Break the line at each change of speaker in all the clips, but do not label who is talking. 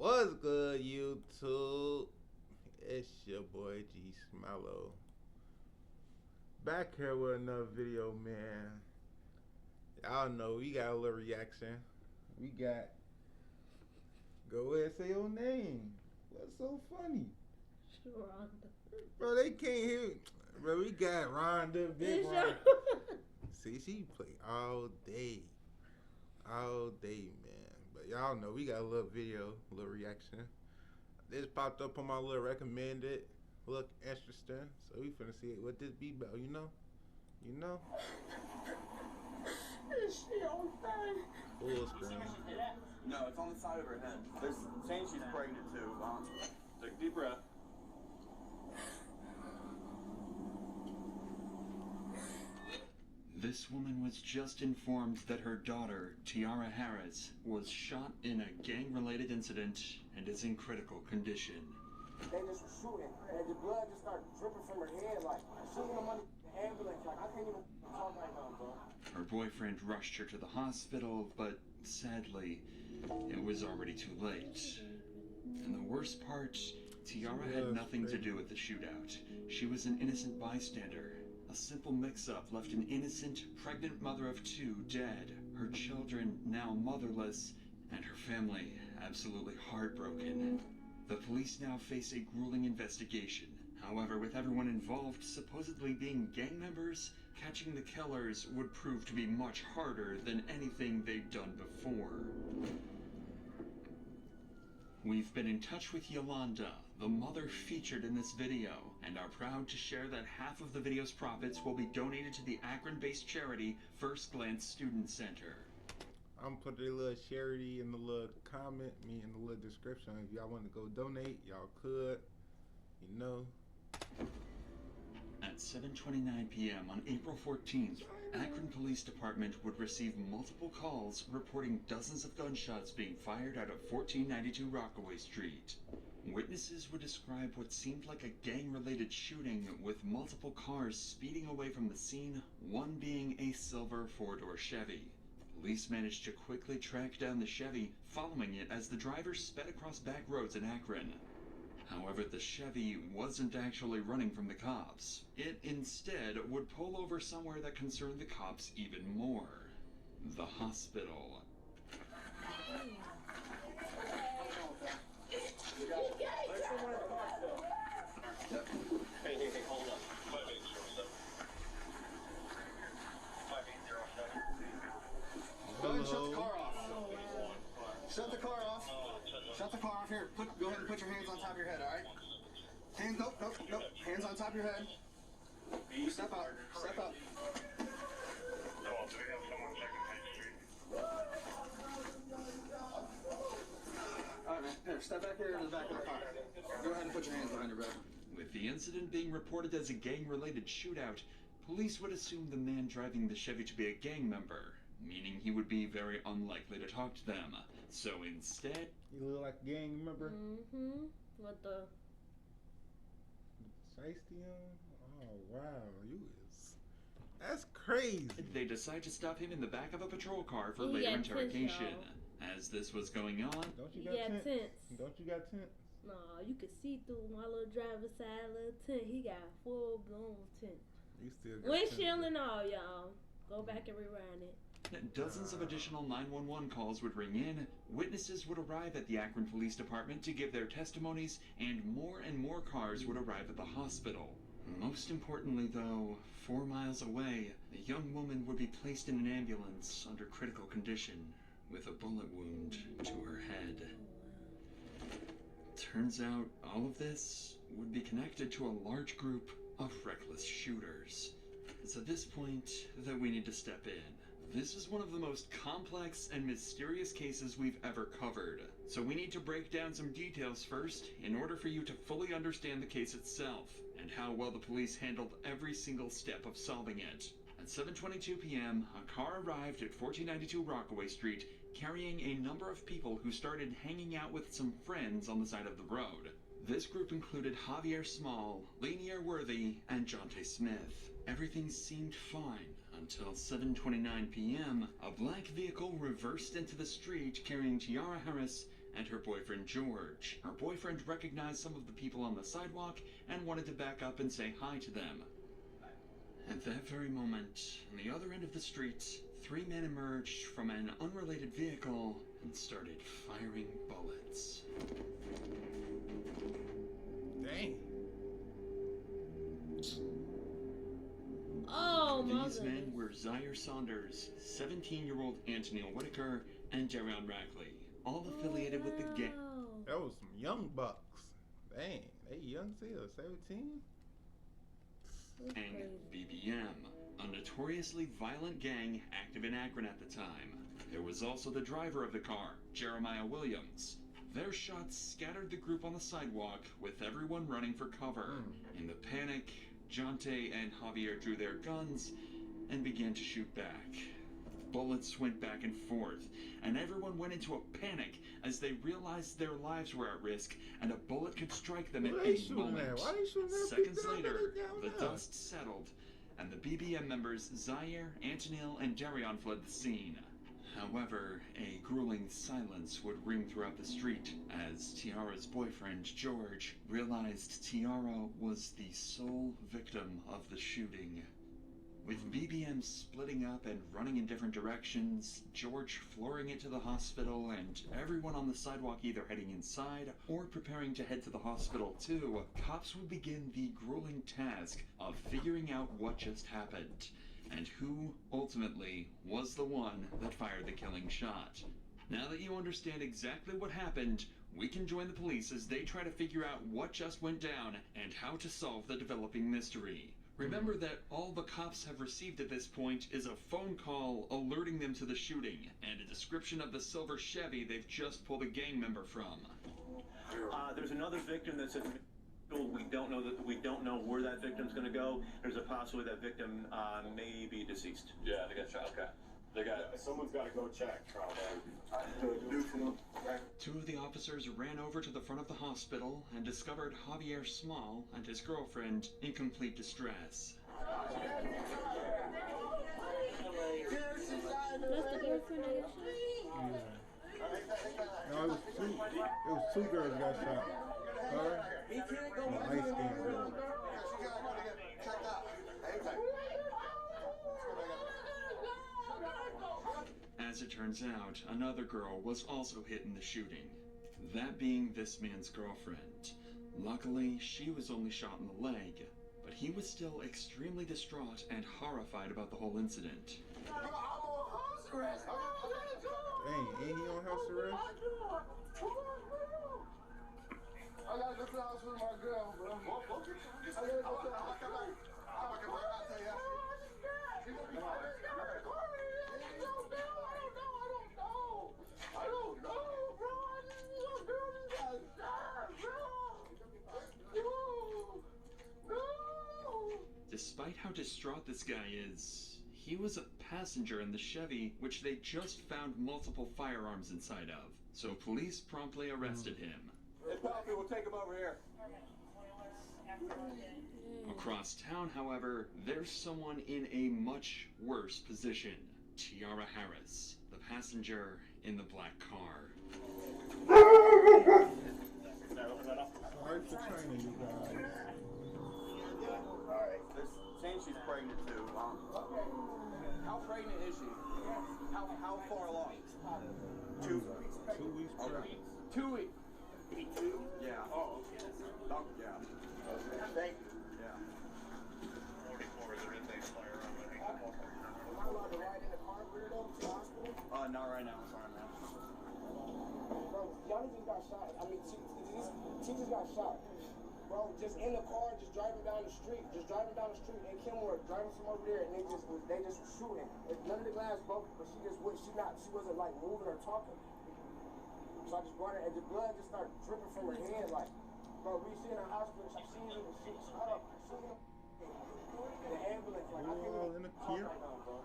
What's good, YouTube? It's your boy G Smello. Back here with another video, man. Y'all know we got a little reaction. We got. Go ahead, say your name. What's so funny?
Rhonda.
Bro, they can't hear. Bro, we got Rhonda, Big Rhonda. See, she play all day. All day, man. But y'all know we got a little video, a little reaction. This popped up on my little recommended. Look interesting. So we finna see what this be about, you know? You know?
Is she okay?
Full screen.
No, it's on the side of her head. They're saying she's pregnant too. Take a deep breath.
This woman was just informed that her daughter, Tiara Harris, was shot in a gang-related incident and is in critical condition.
They just were shooting, and the blood just started dripping from her head, like, shooting them under the ambulance, like, I can't even talk right now, bro.
Her boyfriend rushed her to the hospital, but sadly, it was already too late. And the worst part, Tiara had nothing to do with the shootout. She was an innocent bystander. A simple mix-up left an innocent, pregnant mother of two dead, her children now motherless, and her family absolutely heartbroken. The police now face a grueling investigation. However, with everyone involved supposedly being gang members, catching the killers would prove to be much harder than anything they've done before. We've been in touch with Yolanda, the mother featured in this video, and are proud to share that half of the video's profits will be donated to the Akron-based charity First Glance Student Center.
I'm gonna put a little charity in the little comment, in the little description. If y'all want to go donate, y'all could. You know.
At 7:29 p.m. on April 14th, Akron Police Department would receive multiple calls reporting dozens of gunshots being fired out of 1492 Rockaway Street. Witnesses would describe what seemed like a gang-related shooting with multiple cars speeding away from the scene, one being a silver four-door Chevy. Police managed to quickly track down the Chevy, following it as the driver sped across back roads in Akron. However, the Chevy wasn't actually running from the cops. It instead would pull over somewhere that concerned the cops even more. The hospital.
Hey, hold up. 5807. 5807. Go ahead and shut the car off. Shut the car off. Shut the car off here. Go ahead and put your hands on top of your head, alright? Hands, nope. Hands on top of your head. Step out. Step out. Alright, man. Here, step back here to the back of the car. Go ahead and put your hands behind your back.
With the incident being reported as a gang-related shootout, police would assume the man driving the Chevy to be a gang member, meaning he would be very unlikely to talk to them. So instead...
You look like a gang member?
Mm-hmm. What the...
Shiesty on? Oh, wow. You is... That's crazy.
They decide to stop him in the back of a patrol car for
He
later
got
interrogation.
tents,
As this was going on...
Don't you
He
got
got
tents?
tents.
Don't you got tents?
Nah, you can see through my little driver's side little tent. He got full-blown tent.
You still got
Windshield
tents.
and all, y'all. Go back and rewind it.
Dozens of additional 911 calls would ring in, witnesses would arrive at the Akron Police Department to give their testimonies, and more cars would arrive at the hospital. Most importantly, though, 4 miles away, a young woman would be placed in an ambulance under critical condition with a bullet wound to her head. Turns out all of this would be connected to a large group of reckless shooters. It's at this point that we need to step in. This is one of the most complex and mysterious cases we've ever covered, so we need to break down some details first in order for you to fully understand the case itself, and how well the police handled every single step of solving it. At 7:22 p.m., a car arrived at 1492 Rockaway Street, carrying a number of people who started hanging out with some friends on the side of the road. This group included Javier Small, Lanier Worthy, and Jonte Smith. Everything seemed fine until 7:29 p.m., a black vehicle reversed into the street carrying Tiara Harris and her boyfriend George. Her boyfriend recognized some of the people on the sidewalk and wanted to back up and say hi to them. At that very moment, on the other end of the street, 3 men emerged from an unrelated vehicle and started firing bullets.
Dang.
Oh my
These men
goodness.
were Zaire Saunders, 17-year-old Anthony Whitaker, and Darion Rackley, all affiliated with the gang.
Wow.
That was some young bucks. Dang, they young still, 17?
That's
Gang
crazy.
BBM, a notoriously violent gang active in Akron at the time. There was also the driver of the car, Jeremiah Williams. Their shots scattered the group on the sidewalk, with everyone running for cover. In the panic, Jonte and Javier drew their guns and began to shoot back. Bullets went back and forth, and everyone went into a panic as they realized their lives were at risk and a bullet could strike them
Who
at
they
any
shooting
moment.
at? Why they shooting at
Seconds
people down
later,
there down
the
there?
dust settled, and the BBM members Zaire, Antonil, and Darion fled the scene. However, a grueling silence would ring throughout the street as Tiara's boyfriend, George, realized Tiara was the sole victim of the shooting. With BBM splitting up and running in different directions, George flooring into the hospital, and everyone on the sidewalk either heading inside or preparing to head to the hospital too, cops would begin the grueling task of figuring out what just happened, and who, ultimately, was the one that fired the killing shot. Now that you understand exactly what happened, we can join the police as they try to figure out what just went down and how to solve the developing mystery. Remember that all the cops have received at this point is a phone call alerting them to the shooting, and a description of the silver Chevy they've just pulled a gang member from.
There's another victim that's at we don't know where that victim's going to go. There's a possibility that victim may be deceased.
Yeah, they got shot. Okay. They got
Someone's got to go check.
Two of the officers ran over to the front of the hospital and discovered Javier Small and his girlfriend in complete distress.
That's the girlfriend that got shot?
No, it was two girls got shot. Her and a light-skinned girl.
As it turns out, another girl was also hit in the shooting, that being this man's girlfriend. Luckily, she was only shot in the leg, but he was still extremely distraught and horrified about the whole incident.
Dang, ain't he on house arrest?
I gotta go to the house with my girl, bro. I gotta go to the house. I don't know, bro. I just need your girl just got shot, bro. No.
Despite how distraught this guy is, he was a passenger in the Chevy, which they just found multiple firearms inside of, so police promptly arrested him.
Hey, Poppy, we'll take him over here.
Across town, however, there's someone in a much worse position. Tiara Harris, the passenger in the black car.
Sorry for training you guys.
Alright, this saying she's pregnant too. How pregnant is she? How far along? 2 weeks.
2 weeks pregnant.
2 weeks. 2? Yeah. Oh, okay. Yeah. Thank you. Yeah.
44. Is there anything firearm?
Am I allowed to ride in the car with her though to the hospital?
Not right now. Sorry, man.
Bro, Yanni just got shot. I mean, she just got shot. Bro, just in the car, just driving down the street. In Kenmore, driving from over there, and they just was shooting. None of the glass broke, but she wasn't like moving or talking. So I just brought her, and the blood just started dripping from her head. Like, bro, we see in the hospital, she seen it, the ambulance. Like, I can't
All
even
in the
talk
queue.
right now, bro.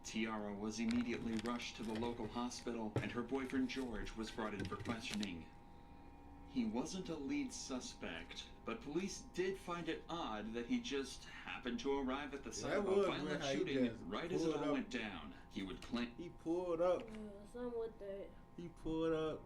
Tiara was immediately rushed to the local hospital, and her boyfriend George was brought in for questioning. He wasn't a lead suspect, but police did find it odd that he just happened to arrive at the site
that
of a
was
violent
weird how he
shooting
just
right as it
pulled
all
up.
went down. He would claim
He pulled up.
Yeah, something with that.
He pulled up.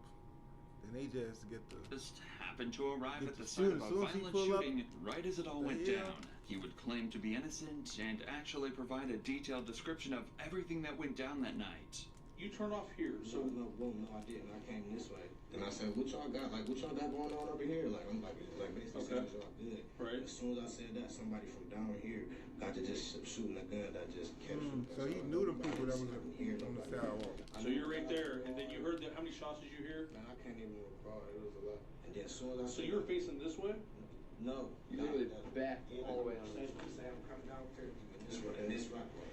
And they just get the.
Just happened to arrive
Get
at the
the
site
shooting.
of a
As soon as he
violent
pull up,
shooting right as it all went
yeah.
down. He would claim to be innocent and actually provide a detailed description of everything that went down that night.
You turn off here, so
No, I didn't. I came this way. And I said, what y'all got? Like, what y'all got going on over here? Like, I'm like basically saying y'all good.
Right.
As soon as I said that, somebody from down here got to just shooting a gun that just kept shooting.
So he knew the people that was on the sidewalk.
so you're right there, and then you heard that. How many shots did you hear?
Man, I can't even recall. It was a lot. And then as soon as I
So
said
you were
that-
facing this way?
No.
Literally back all the way on
Say I'm coming down here. In this Rockaway.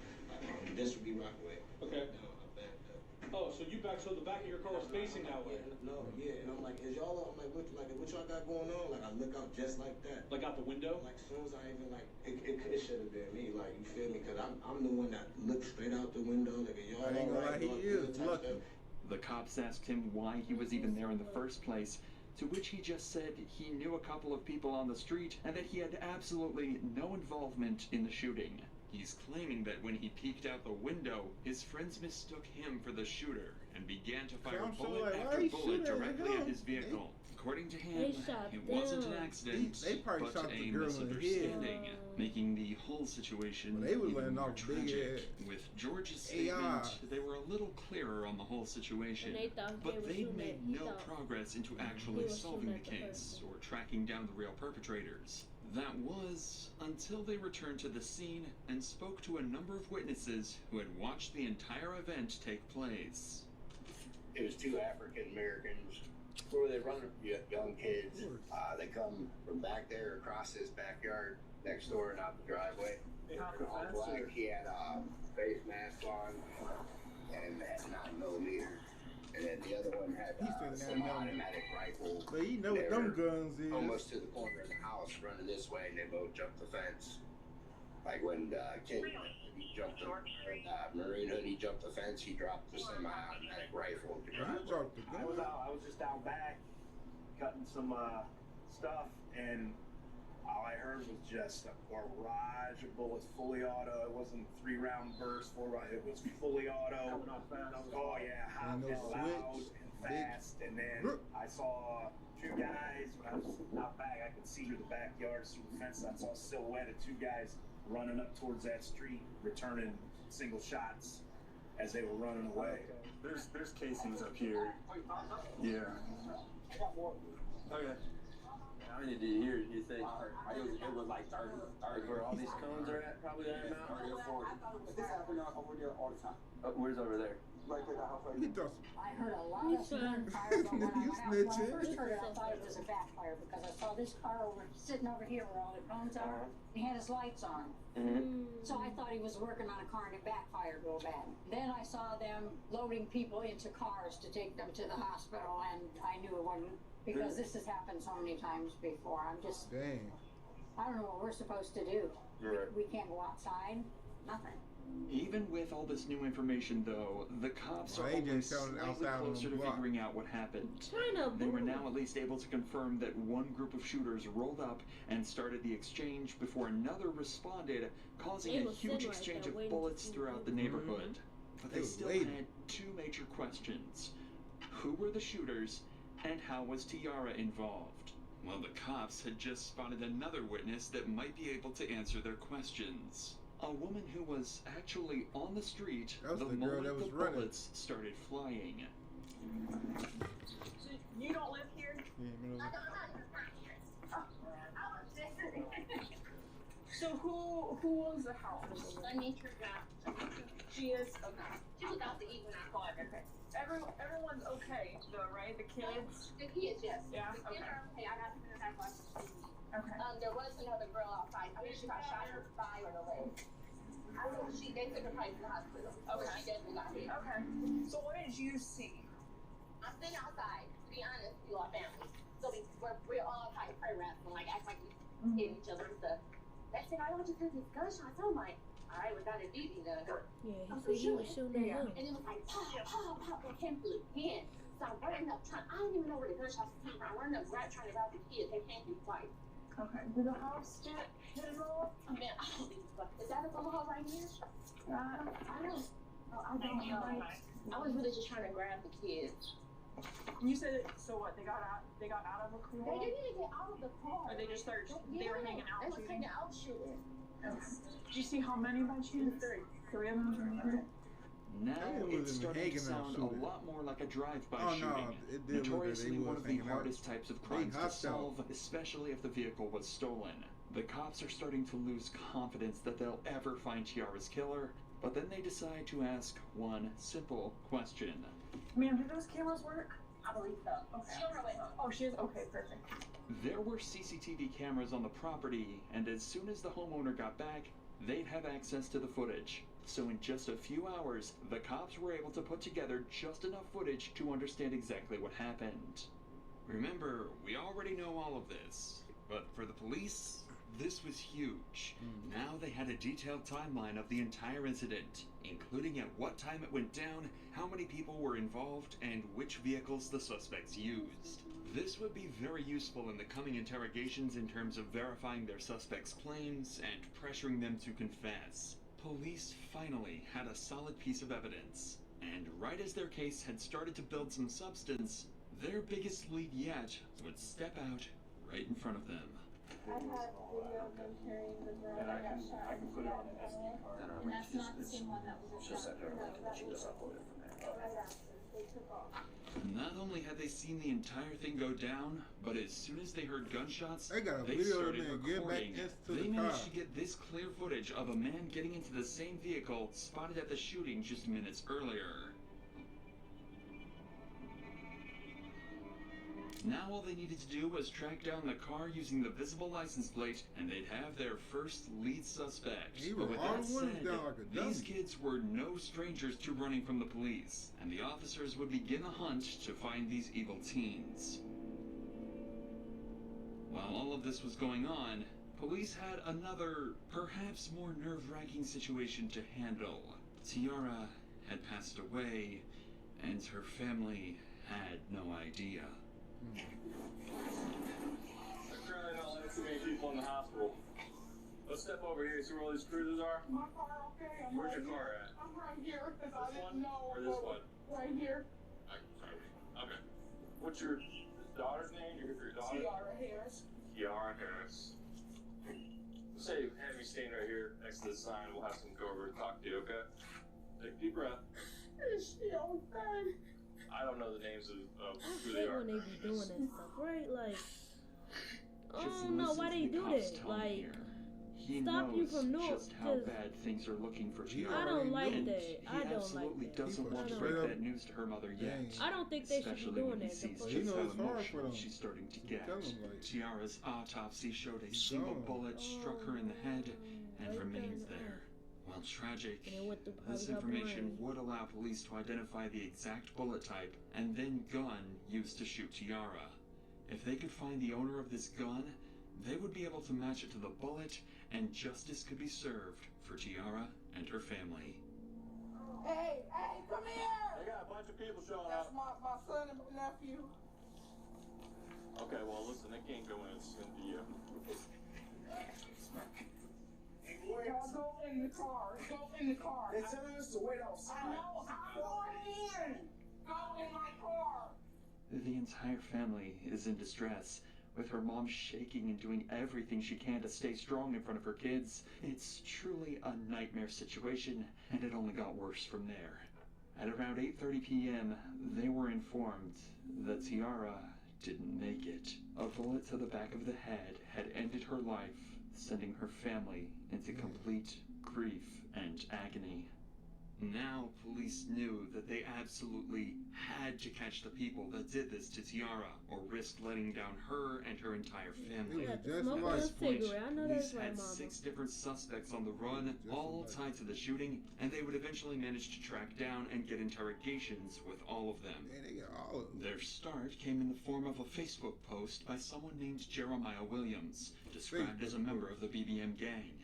This would be Rockaway.
Okay.
No, I backed up.
Oh, so you back? So the back of your car was facing that way?
No, yeah, and I'm like, is y'all? I'm like, what y'all got going on? Like, I look out just like that.
Like out the window?
Like, as soon as I even like, it should have been me. Like, you feel me? Cause I'm the one that looked straight out the window. Like, y'all
I ain't gonna lie,
alright?
he is lucky.
The cops asked him why he was even there in the first place, to which he just said he knew a couple of people on the street and that he had absolutely no involvement in the shooting. He's claiming that when he peeked out the window, his friends mistook him for the shooter and began to fire
Sounds so
bullet
like, why
after
he
bullet
shoot at
directly at
him?
his vehicle. According to him,
They shot
it wasn't an
them.
accident,
They probably
but
shot the
a
girl in the head.
misunderstanding, making the whole situation
Well, they was
even
letting
more
off big
tragic.
ass
With George's
AI.
statement, they were a little clearer on the whole situation,
And they thought they
but
were
they
shooting
made
at- he
no
thought
progress into
they
actually
were
solving
shooting
the
at the
case
person.
or tracking down the real perpetrators. That was until they returned to the scene and spoke to a number of witnesses who had watched the entire event take place.
It was two African Americans. Where they run young kids. They come from back there across his backyard next door and out the driveway. All black. He had a face mask on and had 9mm. And then the other one had
He said
some
9mm.
automatic rifle.
But you know what them guns is.
Almost to the corner of the house, running this way, and they both jumped the fence. Like when Kid he jumped the Marine Hood, he jumped the fence. He dropped the semi-automatic rifle.
He dropped the gun.
I was just out back cutting some stuff, and all I heard was just a barrage of bullets, fully auto. It wasn't 3-round burst, 4-round. It was fully auto. Coming off fast. Oh yeah, hot
And
and
no
loud
switch,
and fast. And then I saw two guys. When I was out back, I could see through the backyard, through the fence. I saw a silhouette of two guys running up towards that street, returning single shots as they were running away.
There's casings up here. Yeah. Okay.
How many did you hear? You think it was like 30. Where all these cones are at? Probably that amount.
30 or 40. But this happened over there all the time.
Where's over there?
Right there, the house right
He
there.
does.
I heard a lot
You
of
trying-
gunfire, but when I
You
went out, when I
snitching.
first heard it, I thought it was a backfire because I saw this car sitting over here where all the cones are. He had his lights on. So I thought he was working on a car and it backfired real bad. Then I saw them loading people into cars to take them to the hospital, and I knew it wasn't, because this has happened so many times before. I don't know what we're supposed to do.
Right.
We can't go outside, nothing.
Even with all this new information, though, the cops are
Well, they
only
just selling
slightly
outside on the
closer to
block.
figuring out what happened.
China
They were
boom.
now at least able to confirm that one group of shooters rolled up and started the exchange before another responded, causing
They
a
was
huge
sitting right
exchange
there
of
waiting to
bullets
see
throughout
what
the
was
neighborhood. But
They
they
was
still
waiting.
had two major questions. Who were the shooters, and how was Tiara involved? Well, the cops had just spotted another witness that might be able to answer their questions. A woman who was actually on the street
That was
the
the girl
moment
that was
the
running.
bullets started flying.
You don't live here? So who owns the house?
Anitra got.
She is okay.
She was out to eat when I called her.
Okay. Everyone's okay though, right? The kids?
The kids, yes.
Yeah,
The kids
okay.
are okay. I got to have watched the TV.
Okay.
There was another girl outside. I mean, she got shot in the thigh or the leg. I know they took her right to the hospital.
Okay.
She definitely got hit.
Okay. So what did you see?
I'm sitting outside. To be honest, we are family. So we're all kind of pray rapping, like act like we hit each other and stuff. Next thing I know, I just heard these gunshots. I'm like, all right, we got a BB gun.
Yeah, he said he was shooting at him.
And it was like, pow, pow, pow, and came through again. So I'm running up, I didn't even know where the gunshots came from. I'm running up, trying to grab the kids. They came through twice.
Okay. Did the house get hit at all?
I mean, I don't think so. Is that a tomahawk right here? I don't know.
I don't know.
I was really just trying to grab the kids.
You said so. What? They got out. They got out of the car.
They didn't even get out of the car.
Or they just started. They were hanging out.
They was
shooting.
hanging out shooting.
Did you see how many by chance? Three of them.
Now
It
it's
was
starting to
hanging out
sound
shooting.
a lot more like a drive-by
Oh,
shooting.
no, it did look like
Notoriously
they
one
was
of the
hanging out.
hardest types of
They
crimes to
hostile.
solve, especially if the vehicle was stolen. The cops are starting to lose confidence that they'll ever find Tiara's killer, but then they decide to ask one simple question.
Ma'am, do those cameras work?
I believe so.
Okay.
She on her way home.
Oh, she is? Okay, perfect.
There were CCTV cameras on the property, and as soon as the homeowner got back, they'd have access to the footage. So in just a few hours, the cops were able to put together just enough footage to understand exactly what happened. Remember, we already know all of this, but for the police, this was huge. Now they had a detailed timeline of the entire incident, including at what time it went down, how many people were involved, and which vehicles the suspects used. This would be very useful in the coming interrogations in terms of verifying their suspects' claims and pressuring them to confess. Police finally had a solid piece of evidence, and right as their case had started to build some substance, their biggest lead yet would step out right in front of them.
I have video of them carrying the girl that got shot.
I can put it on the SD card.
And that's not the same one that was
She'll send her a link and she just upload it from there.
They took off.
Not only had they seen the entire thing go down, but as soon as they heard gunshots,
They got a
they
video of
started
them getting back
recording.
into
They
the
managed
car.
to get this clear footage of a man getting into the same vehicle spotted at the shooting just minutes earlier. Now all they needed to do was track down the car using the visible license plate, and they'd have their first lead suspect.
He
But
was
with
all
that
the ones
said,
down like a
these
dummy.
kids were no strangers to running from the police, and the officers would begin a hunt to find these evil teens. While all of this was going on, police had another, perhaps more nerve-wracking situation to handle. Tiara had passed away, and her family had no idea.
I'm currently not letting too many people in the hospital. Let's step over here and see where all these cruisers are.
My car, okay?
Where's your car at?
I'm right here because I
This
didn't
one
know.
or this one?
Right here.
Okay. What's your daughter's name? Your daughter?
Tiara Harris.
Tiara Harris. Say, have me stand right here next to the sign. We'll have someone go over and talk to you, okay? Take a deep breath.
Is she okay?
I don't know the names of
I
who
hate
they are.
when they be doing that stuff, right? Like, I
Just
don't know
listen
why
to
they
the
do
cop's
that.
tone
Like,
here. He
stop
knows
you from knowing,
just how
'cause
bad things are looking for Tiara.
I don't like
and
that.
He
I don't like
absolutely
that.
doesn't want to
I
break
don't.
that news to her mother yet.
I don't think they should be
Especially
doing
when he
that.
sees
The
He
just
knows
how
it's hard for
emotional
them.
she's starting to get.
Tell him, like,
Tiara's autopsy showed a single
gone.
bullet struck her in the head and
right
remains
there.
there. While tragic,
And it went through
this
probably her
information
brain.
would allow police to identify the exact bullet type and then gun used to shoot Tiara. If they could find the owner of this gun, they would be able to match it to the bullet, and justice could be served for Tiara and her family.
Hey, come here.
They got a bunch of people showing
That's
up.
my son and my nephew.
Okay, well, listen, they can't go in. It's going to be you.
Y'all go in the car. Go in the car.
They're telling us to wait outside.
I know. I'm going in. Go in my car.
The entire family is in distress, with her mom shaking and doing everything she can to stay strong in front of her kids. It's truly a nightmare situation, and it only got worse from there. At around 8:30 p.m., they were informed that Tiara didn't make it. A bullet to the back of the head had ended her life, sending her family into complete grief and agony. Now, police knew that they absolutely had to catch the people that did this to Tiara, or risk letting down her and her entire family.
Yeah,
was just
smoking
like-
a
At this point,
cigarette. I know
police
that's right,
had
mama.
6 different suspects on the run, all tied to the shooting, and they would eventually manage to track down and get interrogations with all of them.
Man, they got all of them.
Their start came in the form of a Facebook post by someone named Jeremiah Williams, described as a member of the BBM gang.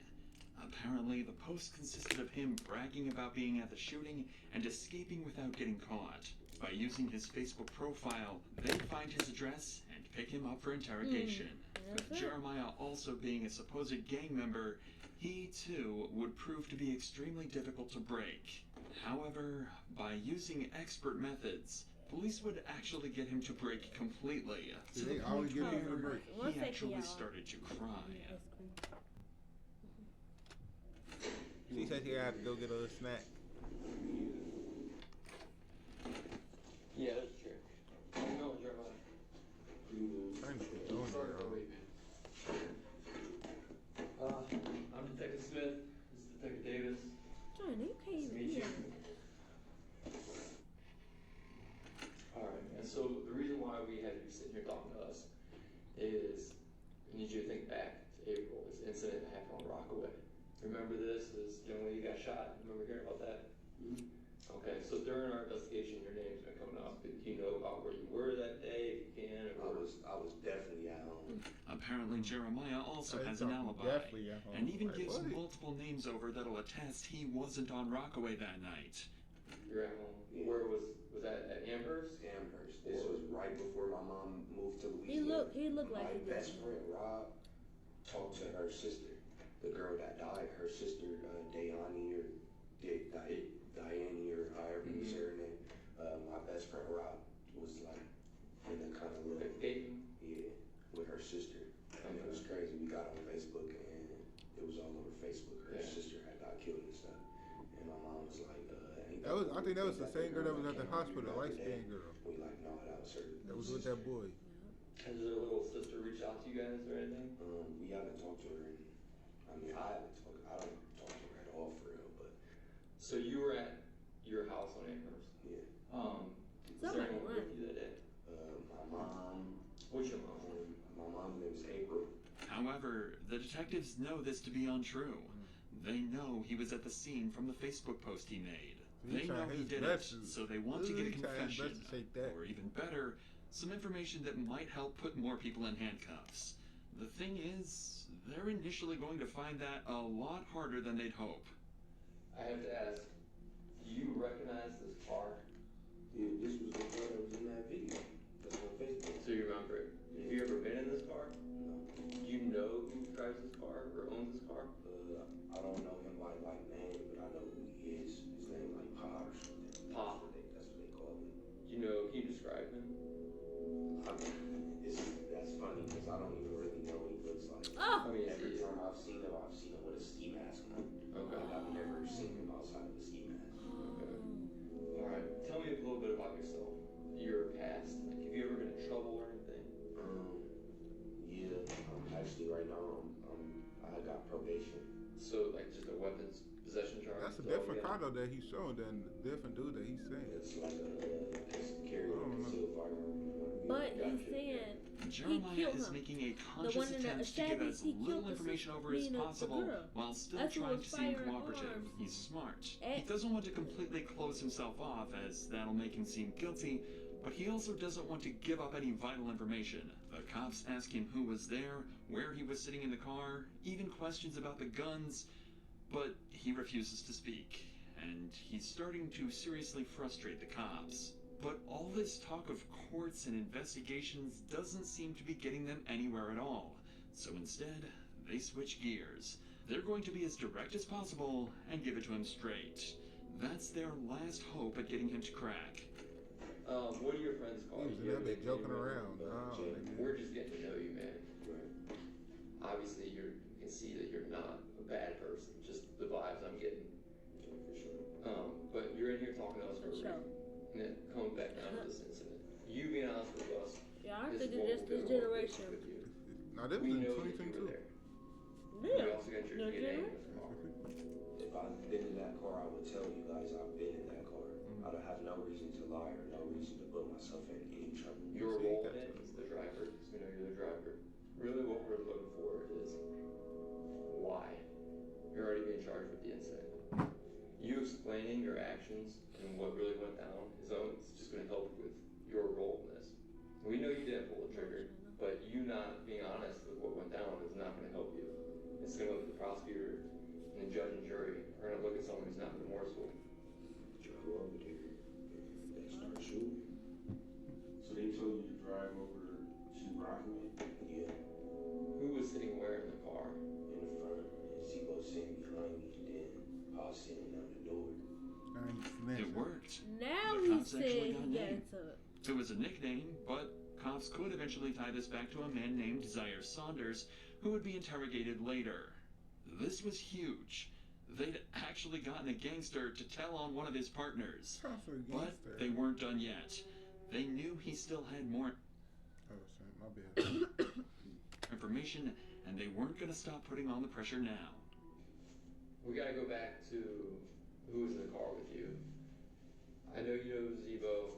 Apparently, the post consisted of him bragging about being at the shooting and escaping without getting caught. By using his Facebook profile, they'd find his address and pick him up for interrogation. With Jeremiah also being a supposed gang member, he too would prove to be extremely difficult to break. However, by using expert methods, police would actually get him to break completely, to
They
the
always
point
give people a
where
break.
he actually started to cry.
She said she had to go get a little snack.
Yeah, that's true. No, Jeremiah.
Trying to get going
Sorry
there.
for waiting. I'm Detective Smith. This is Detective Davis.
Johnny, you can't even
Meet
hear
you.
me.
Alright, and so the reason why we had you sitting here talking to us is I need you to think back to April, this incident that happened on Rockaway. Remember this? This young lady got shot. Remember hearing about that? Okay, so during our investigation, your name's been coming up. Do you know about where you were that day, if you can?
I was definitely at home.
Apparently, Jeremiah also has an alibi, and even gives multiple names over that'll attest he wasn't on Rockaway that night.
You're at home. Yeah. Where was that at Amherst?
Amherst. This was right before my mom moved to Louisiana.
He looked like
my
he did.
best friend Rob talked to her sister, the girl that died. Her sister Diane or however you say her name. My best friend Rob was like in that kind of look. Yeah, with her sister. And it was crazy. We got on Facebook and it was all over Facebook. Her sister had got killed and stuff. And my mom was like,
I think that was the same girl that was at the hospital, light skinned girl.
We like, no, that was her.
That was with that boy.
Has her little sister reached out to you guys or anything?
We haven't talked to her. I don't talk to her at all for real. But
so you were at your house on Amherst.
Yeah.
Was there anyone with you that day?
My mom.
What's your mom?
My mom's name is April.
However, the detectives know this to be untrue. They know he was at the scene from the Facebook post he made. They know he did it, so they want to get a confession, or even better, some information that might help put more people in handcuffs. The thing is, they're initially going to find that a lot harder than they'd hope.
I have to ask, do you recognize this car?
Yeah, this was the car that was in that video. That's on Facebook.
So you remember it? Have you ever been in this car?
No.
Do you know who drives this car or owns this car?
I don't know him by like name, but I know who he is. His name like Pa or something.
Pa.
That's what they call him.
Do you know? Can you describe him?
That's funny because I don't even really know what he looks like.
Oh.
Every time I've seen him with a ski mask on.
Okay.
I've never seen him outside of a ski mask.
Okay. All right. Tell me a little bit about yourself. Your past. Like, have you ever been in trouble or anything?
Yeah. Actually, right now, I got probation.
So, like, just a weapons possession charge?
That's a different car though that he's showing than the different dude that he's saying.
It's like a carry a concealed firearm.
But he's saying
Jeremiah is making a conscious attempt to give as little information over as possible while still trying to seem cooperative. He's smart. He doesn't want to completely close himself off, as that'll make him seem guilty, but he also doesn't want to give up any vital information. The cops ask him who was there, where he was sitting in the car, even questions about the guns, but he refuses to speak, and he's starting to seriously frustrate the cops. But all this talk of courts and investigations doesn't seem to be getting them anywhere at all. So instead, they switch gears. They're going to be as direct as possible and give it to him straight. That's their last hope at getting him to crack.
What are your friends called?
They're joking around.
We're just getting to know you, man. Obviously, you can see that you're not a bad person. Just the vibes I'm getting. But you're in here talking to us for a reason. And then coming back down to this incident. You being honest with us.
Yeah, I think it's just this generation.
Now, this was in 2022.
Yeah.
We also got your DNA in this car.
If I've been in that car, I would tell you guys I've been in that car. I don't have no reason to lie or no reason to put myself in any trouble.
Your role in it is the driver, because we know you're the driver. Really what we're looking for is why. You're already being charged with the incident. You explaining your actions and what really went down is just going to help with your role in this. We know you didn't pull the trigger, but you not being honest with what went down is not going to help you. It's going to look at the prosecutor and the judge and jury are going to look at someone who's not remorseful.
Drove over there. They start shooting. So they told you to drive over to shoot Rockaway? Yeah.
Who was sitting where in the car?
In the front. And Z-Bo sitting behind me, and then Pa sitting on the door.
It worked.
Now
the cops cops actually got named. It was a nickname, but cops could eventually tie this back to a man named Zaire Saunders, who would be interrogated later. This was huge. They'd actually gotten a gangster to tell on one of his partners. But they weren't done yet. They knew he still had more information, and they weren't going to stop putting on the pressure now.
We gotta go back to who was in the car with you. I know you know Zebo.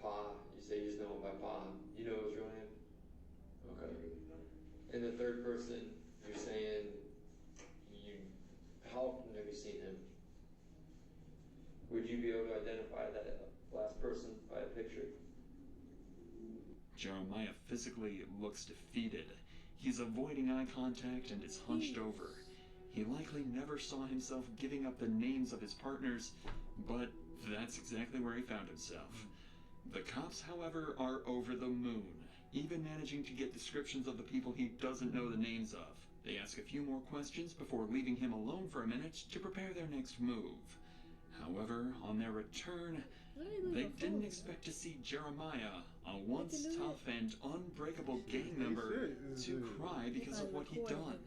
Pa, you say you just know him by Pa. You know his real name? Okay. And the third person, you're saying how often have you seen him? Would you be able to identify that last person by a picture?
Jeremiah physically looks defeated. He's avoiding eye contact and is hunched over. He likely never saw himself giving up the names of his partners, but that's exactly where he found himself. The cops, however, are over the moon, even managing to get descriptions of the people he doesn't know the names of. They ask a few more questions before leaving him alone for a minute to prepare their next move. However, on their return, they didn't expect to see Jeremiah, a once tough and unbreakable gang member, to cry because of what he'd done.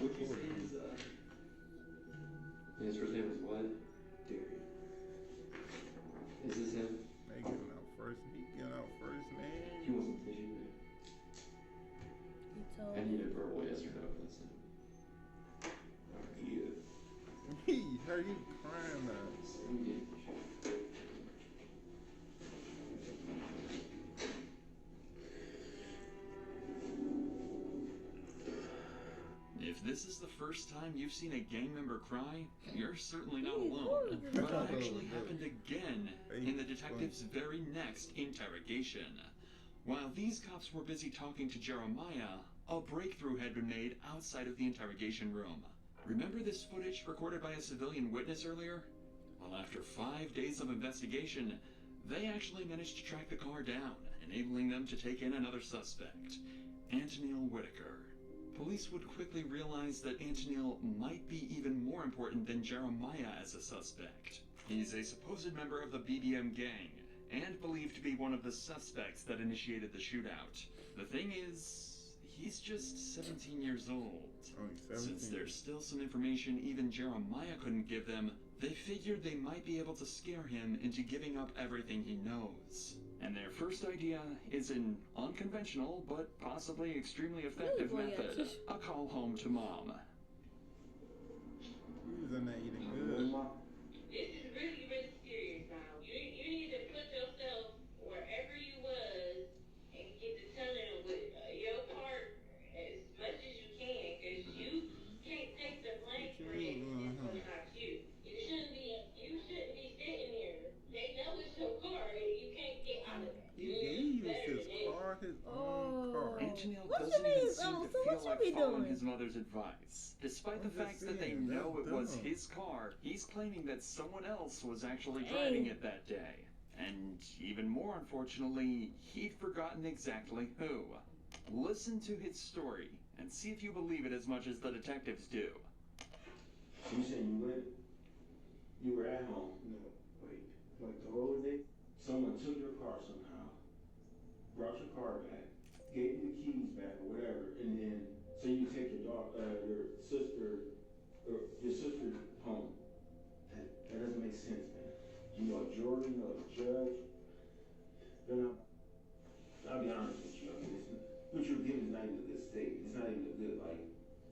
Would you say his first name was what? Darian. Is this him?
They giving out first. He giving out first name.
He wasn't tissue, man. I need a verbal yes or no. That's him. Yeah.
He heard you crying now.
If this is the first time you've seen a gang member cry, you're certainly not alone. But it actually happened again in the detective's very next interrogation. While these cops were busy talking to Jeremiah, a breakthrough had been made outside of the interrogation room. Remember this footage recorded by a civilian witness earlier? Well, after 5 days of investigation, they actually managed to track the car down, enabling them to take in another suspect, Antonil Whitaker. Police would quickly realize that Antonil might be even more important than Jeremiah as a suspect. He's a supposed member of the BBM gang, and believed to be one of the suspects that initiated the shootout. The thing is, he's just 17 years old. Since there's still some information even Jeremiah couldn't give them, they figured they might be able to scare him into giving up everything he knows. And their first idea is an unconventional, but possibly extremely effective method. A call home to mom.
He's in there eating good.
This is really, really serious now. You need to put yourself wherever you was and get to telling with your part as much as you can, because you can't take the blame for it. It's not you. You shouldn't be sitting here. They know it's your car. You can't get out of it.
He used his car, his own car.
Antonil doesn't even seem to feel like following his mother's advice. Despite the fact that they know it was his car, he's claiming that someone else was actually driving it that day. And even more unfortunately, he'd forgotten exactly who. Listen to his story and see if you believe it as much as the detectives do.
So you saying you were at home? No, wait, like the whole day? Someone took your car somehow, brought your car back, gave you the keys back or whatever, and then so you can take your sister home. That doesn't make sense, man. You know a jury, you know a judge. I'll be honest with you. I mean, what you're getting is not even a good state. It's not even a good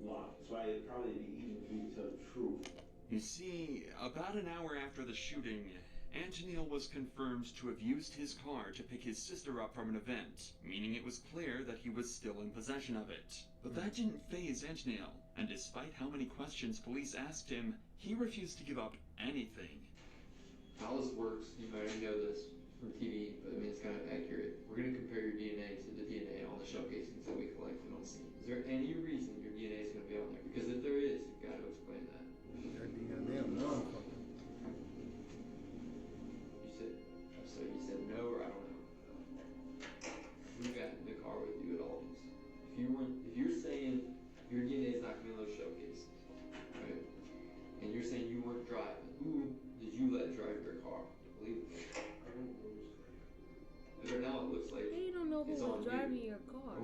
law. That's why it'd probably be easier for you to tell the truth.
You see, about an hour after the shooting, Antonil was confirmed to have used his car to pick his sister up from an event, meaning it was clear that he was still in possession of it. But that didn't faze Antonil, and despite how many questions police asked him, he refused to give up anything.
How this works, you might already know this from TV, but I mean it's kind of accurate. We're going to compare your DNA to the DNA on the shell casings that we collected on scene. Is there any reason your DNA is going to be on there? Because if there is, you've got to explain that. You said no, or I don't know. You got in the car with you at all these. If you're saying your DNA is not going to be on those shell cases, right? And you're saying you weren't driving, who
know who was driving your car.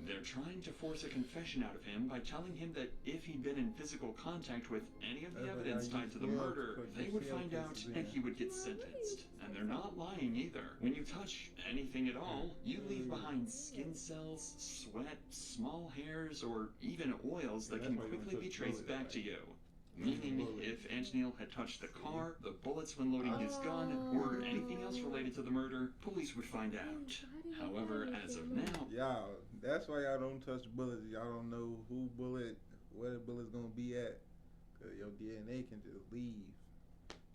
They're trying to force a confession out of him by telling him that if he'd been in physical contact with any of the evidence tied to the murder, they would find out and he would get sentenced. And they're not lying either. When you touch anything at all, you leave behind skin cells, sweat, small hairs, or even oils that can quickly be traced back to you. Meaning, if Antonil had touched the car, the bullets when loading his gun, or anything else related to the murder, police would find out. However, as of now...
Y'all, that's why y'all don't touch bullets. Y'all don't know where the bullet's gonna be at. Cause your DNA can just leave.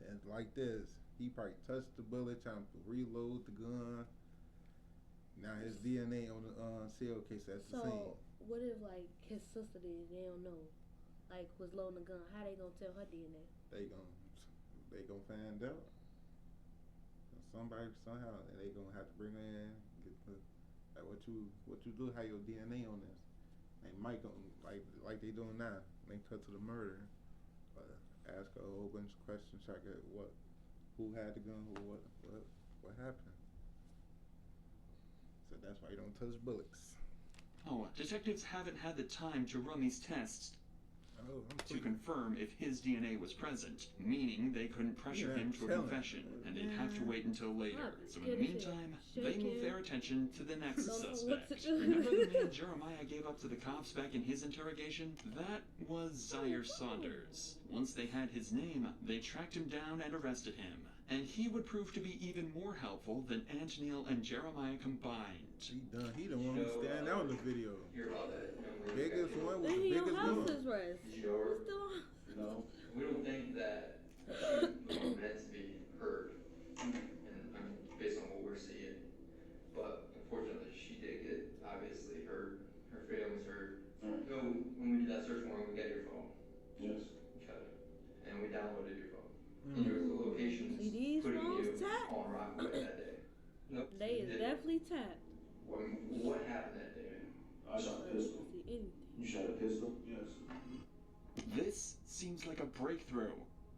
And like this, he probably touched the bullet, trying to reload the gun. Now his DNA on the cell case at the scene.
So, what if, like, his sister did, they don't know? Like, was loading a gun, how they gonna tell her DNA?
They gonna find out. Somebody somehow, and they gonna have to bring her in. Get the, like what you do, how your DNA on this. They might go like they doing now. Link her to the murder. Ask her a whole bunch of questions. Check out who had the gun, what happened. So that's why you don't touch bullets.
Oh, detectives haven't had the time to run these tests to confirm if his DNA was present, meaning they couldn't pressure him to a confession, and they'd have to wait until later. So in the meantime, they move their attention to the next suspect. Remember the man Jeremiah gave up to the cops back in his interrogation? That was Zaire Saunders. Once they had his name, they tracked him down and arrested him. And he would prove to be even more helpful than Antonil and Jeremiah combined.
He the one who stand out in the video.
Hear about that?
Biggest one was the biggest one.
Did you
know? No, we don't think that she was meant to be heard, and based on what we're seeing. But unfortunately, she did get obviously heard. Her feelings hurt. So when we did that search warrant, we got your phone. Yes. Okay. And we downloaded your phone. And there was the locations putting you on Rockaway that day. Nope.
They is definitely tapped.
What happened that day?
I shot a pistol. You shot a pistol? Yes.
This seems like a breakthrough.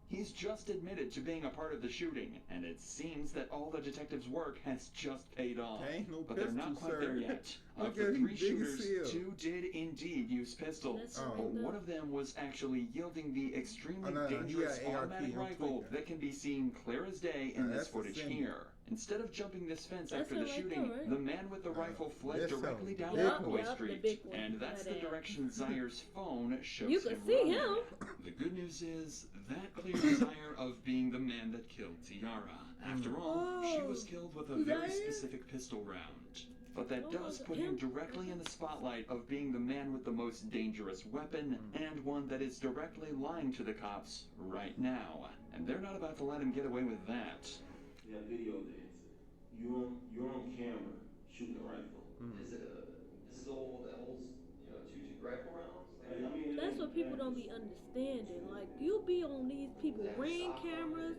He's just admitted to being a part of the shooting, and it seems that all the detectives' work has just paid off. But they're not quite there yet. Of the 3 shooters, 2 did indeed use pistols, but one of them was actually yielding the extremely dangerous automatic rifle that can be seen clear as day in this footage here. Instead of jumping this fence after the shooting, the man with the rifle fled directly down Rockaway Street, and that's the direction Zaire's phone shows him.
You can see him.
The good news is that clears Zaire of being the man that killed Tiara. After all, she was killed with a very specific pistol round. But that does put him directly in the spotlight of being the man with the most dangerous weapon, and one that is directly lying to the cops right now. And they're not about to let him get away with that.
Yeah, video there. You're on camera shooting a rifle.
Is it a old that holds 2 rifle rounds?
That's what people don't be understanding. Like, you be on these people ring cameras,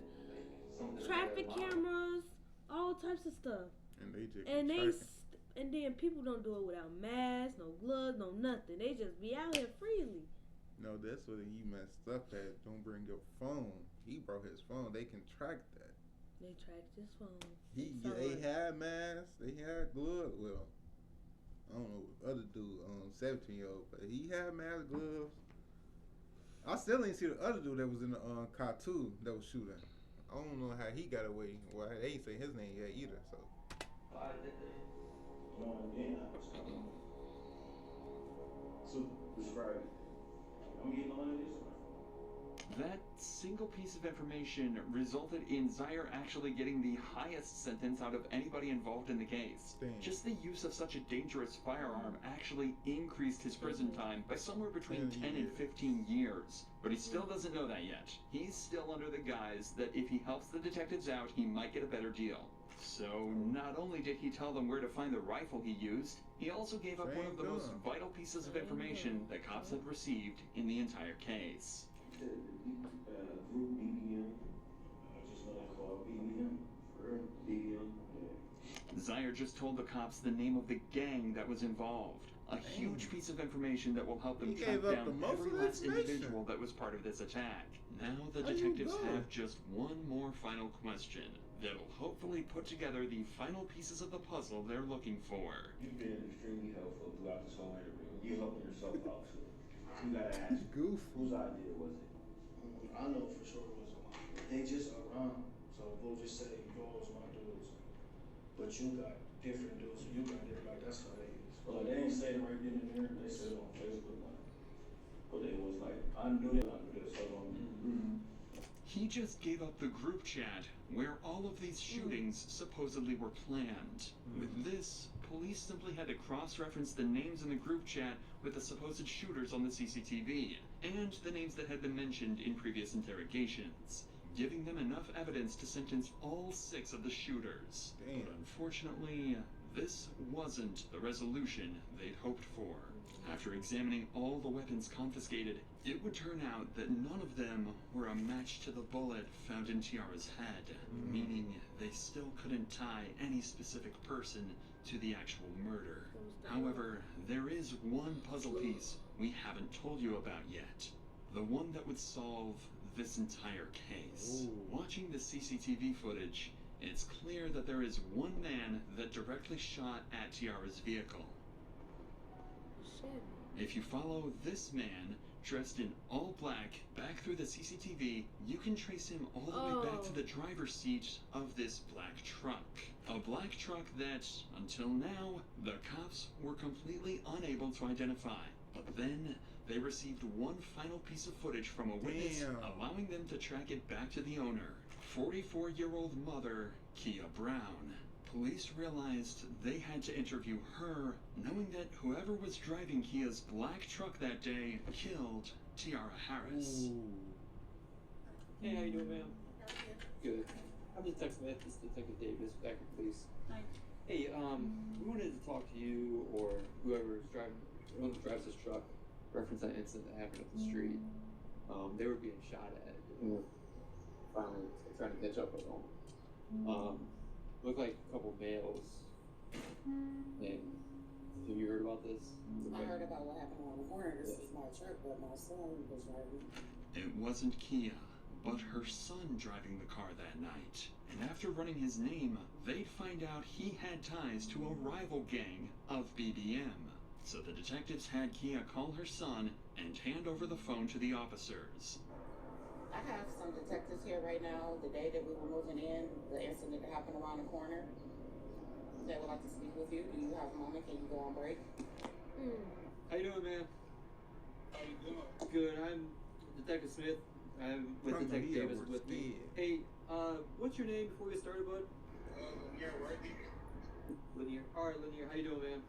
traffic cameras, all types of stuff.
And they just
and then people don't do it without masks, no gloves, no nothing. They just be out here freely.
No, that's what he messed up at. Don't bring your phone. He brought his phone. They can track that.
They tracked his phone.
They had masks. They had gloves. Well, I don't know what other dude, 17-year-old, but he had mask, gloves. I still ain't see the other dude that was in the car too that was shooting. I don't know how he got away. Well, they ain't say his name yet either. So.
Why did they?
So describe it. I'm getting all of this.
That single piece of information resulted in Zaire actually getting the highest sentence out of anybody involved in the case. Just the use of such a dangerous firearm actually increased his prison time by somewhere between 10 and 15 years. But he still doesn't know that yet. He's still under the guise that if he helps the detectives out, he might get a better deal. So not only did he tell them where to find the rifle he used, he also gave up one of the most vital pieces of information the cops had received in the entire case.
Group BBM. Just what I call BBM. For BBM.
Zaire just told the cops the name of the gang that was involved. A huge piece of information that will help them track down every last individual that was part of this attack. Now the detectives have just one more final question. that'll hopefully put together the final pieces of the puzzle they're looking for.
You've been extremely helpful throughout this whole interview. You're helping yourself out too. You gotta ask.
Goof.
Whose idea was it?
I know for sure it wasn't mine. They just around, so we'll just say yours, my dudes. But you got different dudes, and you got different, like that's how they is.
Well, like, they ain't say it right then and there. They said it on Facebook, like, but they was like, I knew this. So
He just gave up the group chat where all of these shootings supposedly were planned. With this, police simply had to cross-reference the names in the group chat with the supposed shooters on the CCTV, and the names that had been mentioned in previous interrogations, giving them enough evidence to sentence all 6 of the shooters.
Damn.
But unfortunately, this wasn't the resolution they'd hoped for. After examining all the weapons confiscated, it would turn out that none of them were a match to the bullet found in Tiara's head, meaning they still couldn't tie any specific person to the actual murder. However, there is one puzzle piece we haven't told you about yet. The one that would solve this entire case. Watching the CCTV footage, it's clear that there is one man that directly shot at Tiara's vehicle. If you follow this man, dressed in all black, back through the CCTV, you can trace him all the way back to the driver's seat of this black truck. A black truck that, until now, the cops were completely unable to identify. But then, they received one final piece of footage from a witness, allowing them to track it back to the owner, 44-year-old mother, Kia Brown. Police realized they had to interview her, knowing that whoever was driving Kia's black truck that day killed Tiara Harris.
Hey, how you doing, ma'am? Good. I'm Detective Smith. This is Detective Davis, Packard Police.
Hi.
Hey, we wanted to talk to you or whoever drives this truck, reference that incident that happened up the street. They were being shot at, and we're finally trying to catch up with them. Looked like a couple males. And have you heard about this?
I heard about what happened on the corner. This is my truck, but my son was driving.
It wasn't Kia, but her son driving the car that night. And after running his name, they'd find out he had ties to a rival gang of BBM. So the detectives had Kia call her son and hand over the phone to the officers.
I have some detectives here right now. The day that we were moving in, the incident that happened around the corner, they would like to speak with you. Do you have a moment? Can you go on break?
How you doing, man?
How you doing?
Good. I'm Detective Smith. I'm with Detective Davis with me. Hey, what's your name before we get started, bud?
Lanier Worthy.
Lanier. All right, Lanier. How you doing, man?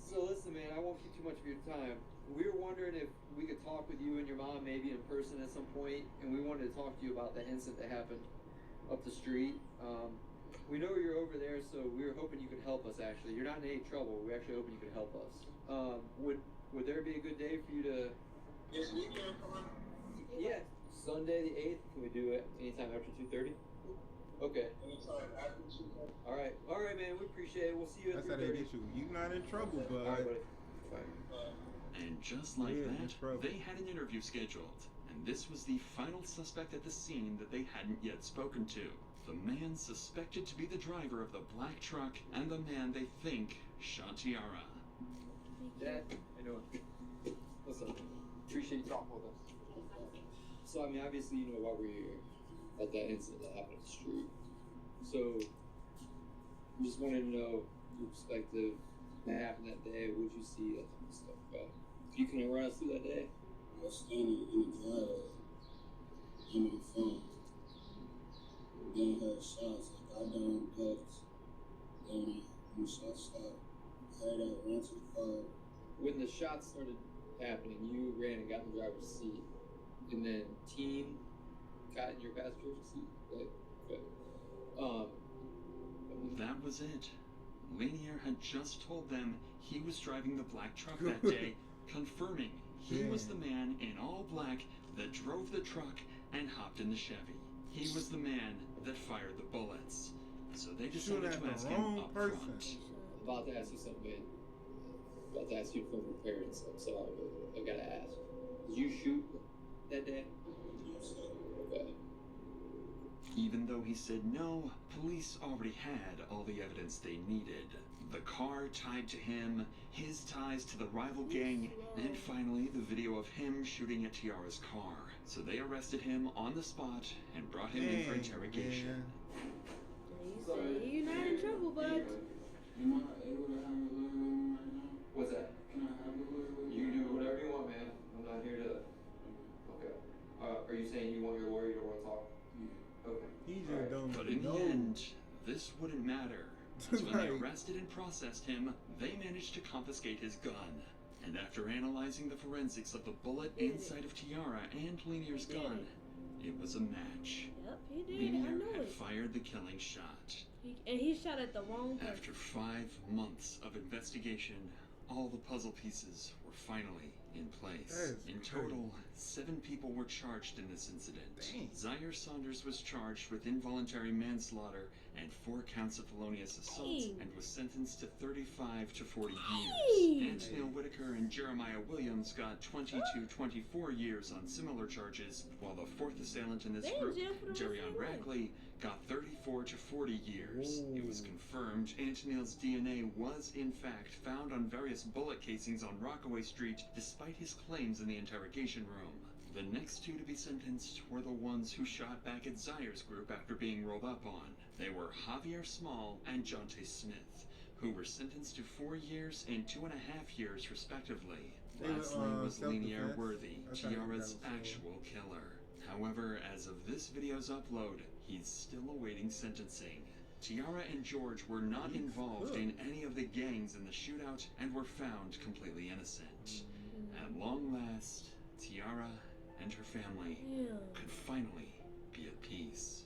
So listen, man, I won't keep too much of your time. We were wondering if we could talk with you and your mom maybe in person at some point, and we wanted to talk to you about that incident that happened up the street. We know you're over there, so we were hoping you could help us, actually. You're not in any trouble. We're actually hoping you could help us. Would there be a good day for you to...
This weekend, come on.
Yeah, Sunday the 8th. Can we do it anytime after 2:30? Okay.
Anytime after 2:30.
All right, man. We appreciate it. We'll see you at 3:30.
That's how they get you. You're not in trouble, bud.
All right, buddy. Bye.
And just like that, they had an interview scheduled. And this was the final suspect at the scene that they hadn't yet spoken to. The man suspected to be the driver of the black truck and the man they think shot Tiara.
Dad, I know. What's up? Appreciate you talking with us. So, I mean, obviously, you know why we're here at that incident that happened on the street. So, we just wanted to know your perspective that happened that day. What did you see? That type of stuff. If you can run us through that day.
I was standing in the driveway on my phone. Then I heard shots. I got down, ducked. Then when the shots stopped, I heard I ran to the car.
When the shots started happening, you ran and got in the driver's seat. And then team got in your passenger seat. Right? Okay.
That was it. Lanier had just told them he was driving the black truck that day, confirming he was the man in all black that drove the truck and hopped in the Chevy. He was the man that fired the bullets. So they decided to ask him up front.
I'm about to ask you something, man. I'm about to ask you from your parents. I'm sorry, but I gotta ask. Did you shoot that day?
Yes, sir.
Okay.
Even though he said no, police already had all the evidence they needed. The car tied to him, his ties to the rival gang, and finally the video of him shooting at Tiara's car. So they arrested him on the spot and brought him in for interrogation.
You say you're not in trouble, bud.
Am I able to have a lawyer with me right now?
What's that?
Can I have a lawyer with me?
You can do whatever you want, man. I'm not here to. Okay. Are you saying you want your lawyer? You don't want to talk?
Yeah.
Okay.
He just don't
But in
know.
the end, this wouldn't matter. As when they arrested and processed him, they managed to confiscate his gun. And after analyzing the forensics of the bullet inside of Tiara and Lenier's gun, it was a match.
Yep, he did. I
Lenier
know
had
it.
fired the killing shot.
And he shot at the wrong person.
After 5 months of investigation, all the puzzle pieces were finally in place. In total, 7 people were charged in this incident. Zaire Saunders was charged with involuntary manslaughter and 4 counts of felonious assault and was sentenced to 35 to 40 years. Antonio Whitaker and Jeremiah Williams got 20 to 24 years on similar charges, while the 4th assailant in this
They in
group,
jail for the
Jerion
same way.
Rackley, got 34 to 40 years. It was confirmed Antonil's DNA was in fact found on various bullet casings on Rockaway Street, despite his claims in the interrogation room. The next 2 to be sentenced were the ones who shot back at Zaire's group after being rolled up on. They were Javier Small and Jonte Smith, who were sentenced to 4 years and 2.5 years respectively. Lastly was Lenier Worthy, Tiara's actual killer. However, as of this video's upload, he's still awaiting sentencing. Tiara and George were not involved in any of the gangs in the shootout and were found completely innocent. At long last, Tiara and her family could finally be at peace.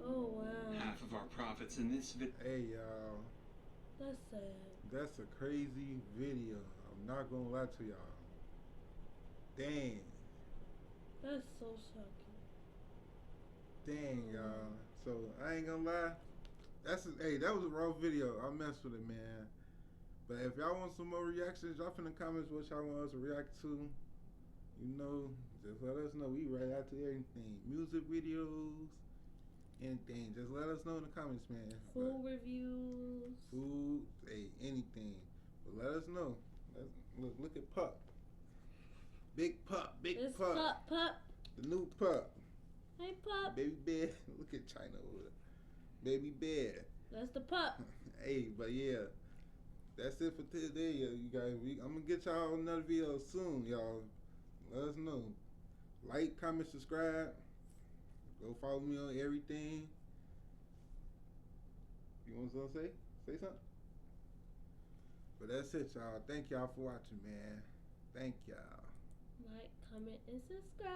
Oh, wow.
Half of our profits in this video.
Hey, y'all.
That's sad.
That's a crazy video. I'm not gonna lie to y'all. Dang.
That's so shocking.
Dang, y'all. So, I ain't gonna lie. Hey, that was a raw video. I messed with it, man. But if y'all want some more reactions, drop in the comments what y'all want us to react to. You know, just let us know. We right out to everything. Music videos, anything. Just let us know in the comments, man.
Food reviews.
Food, hey, anything. But let us know. Look at Pup. Big Pup, big
It's
Pup.
Pup.
The new Pup.
Hey, Pup.
Baby Bear. Look at China over there. Baby Bear.
That's the Pup.
Hey, but yeah. That's it for today, you guys. I'm gonna get y'all another video soon, y'all. Let us know. Like, comment, subscribe. Go follow me on everything. You want something to say? Say something? But that's it, y'all. Thank y'all for watching, man. Thank y'all.
Like, comment, and subscribe.